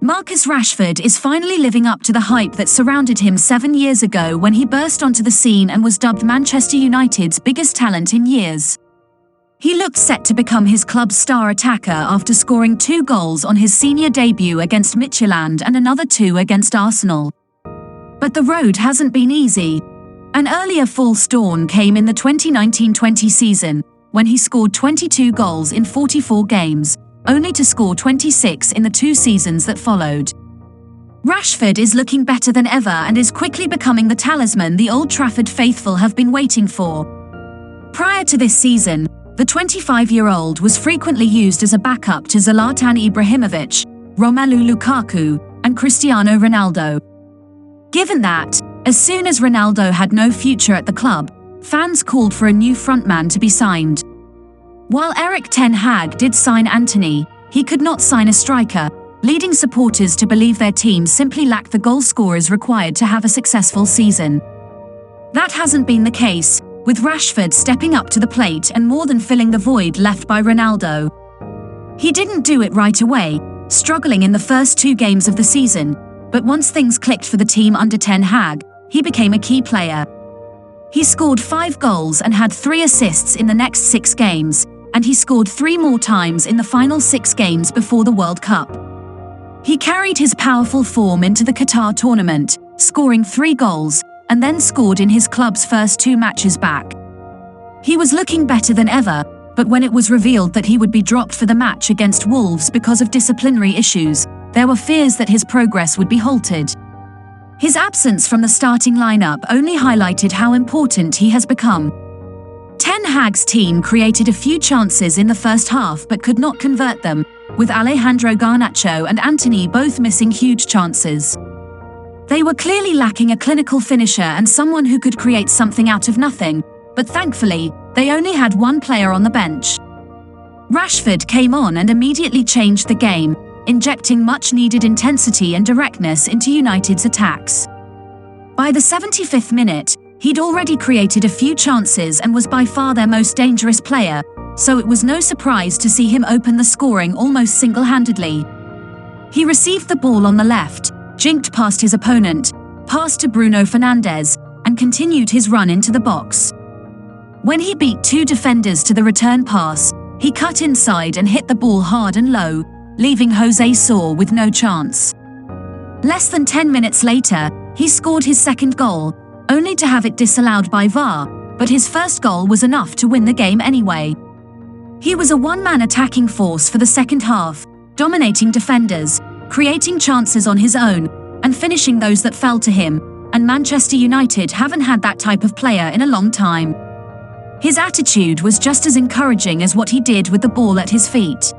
Marcus Rashford is finally living up to the hype that surrounded him 7 years ago when he burst onto the scene and was dubbed Manchester United's biggest talent in years. He looked set to become his club's star attacker after scoring 2 goals on his senior debut against Midtjylland and another 2 against Arsenal. But the road hasn't been easy. An earlier false dawn came in the 2019-20 season, when he scored 22 goals in 44 games, only to score 26 in the 2 seasons that followed. Rashford is looking better than ever and is quickly becoming the talisman the Old Trafford faithful have been waiting for. Prior to this season, the 25-year-old was frequently used as a backup to Zlatan Ibrahimovic, Romelu Lukaku, and Cristiano Ronaldo. Given that, as soon as Ronaldo had no future at the club, fans called for a new frontman to be signed. While Erik ten Hag did sign Antony, he could not sign a striker, leading supporters to believe their team simply lacked the goal scorers required to have a successful season. That hasn't been the case, with Rashford stepping up to the plate and more than filling the void left by Ronaldo. He didn't do it right away, struggling in the first 2 games of the season, but once things clicked for the team under ten Hag, he became a key player. He scored 5 goals and had 3 assists in the next 6 games, and he scored 3 more times in the final 6 games before the World Cup. He carried his powerful form into the Qatar tournament, scoring 3 goals, and then scored in his club's first 2 matches back. He was looking better than ever, but when it was revealed that he would be dropped for the match against Wolves because of disciplinary issues, there were fears that his progress would be halted. His absence from the starting lineup only highlighted how important he has become. Ten Hag's team created a few chances in the first half but could not convert them, with Alejandro Garnacho and Antony both missing huge chances. They were clearly lacking a clinical finisher and someone who could create something out of nothing, but thankfully, they only had 1 player on the bench. Rashford came on and immediately changed the game, injecting much-needed intensity and directness into United's attacks. By the 75th minute, he'd already created a few chances and was by far their most dangerous player, so it was no surprise to see him open the scoring almost single-handedly. He received the ball on the left, jinked past his opponent, passed to Bruno Fernandes, and continued his run into the box. When he beat 2 defenders to the return pass, he cut inside and hit the ball hard and low, leaving Jose sore with no chance. Less than 10 minutes later, he scored his second goal, only to have it disallowed by VAR, but his first goal was enough to win the game anyway. He was a one-man attacking force for the second half, dominating defenders, creating chances on his own, and finishing those that fell to him, and Manchester United haven't had that type of player in a long time. His attitude was just as encouraging as what he did with the ball at his feet.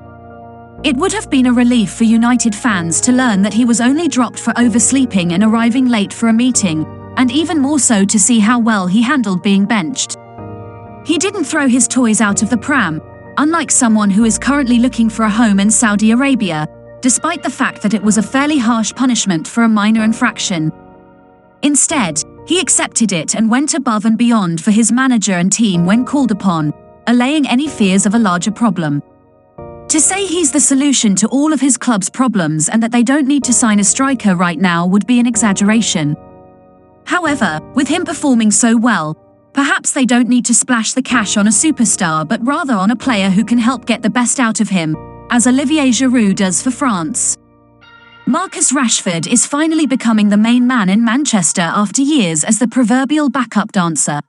It would have been a relief for United fans to learn that he was only dropped for oversleeping and arriving late for a meeting, and even more so to see how well he handled being benched. He didn't throw his toys out of the pram, unlike someone who is currently looking for a home in Saudi Arabia, despite the fact that it was a fairly harsh punishment for a minor infraction. Instead, he accepted it and went above and beyond for his manager and team when called upon, allaying any fears of a larger problem. To say he's the solution to all of his club's problems and that they don't need to sign a striker right now would be an exaggeration. However, with him performing so well, perhaps they don't need to splash the cash on a superstar but rather on a player who can help get the best out of him, as Olivier Giroud does for France. Marcus Rashford is finally becoming the main man in Manchester after years as the proverbial backup dancer.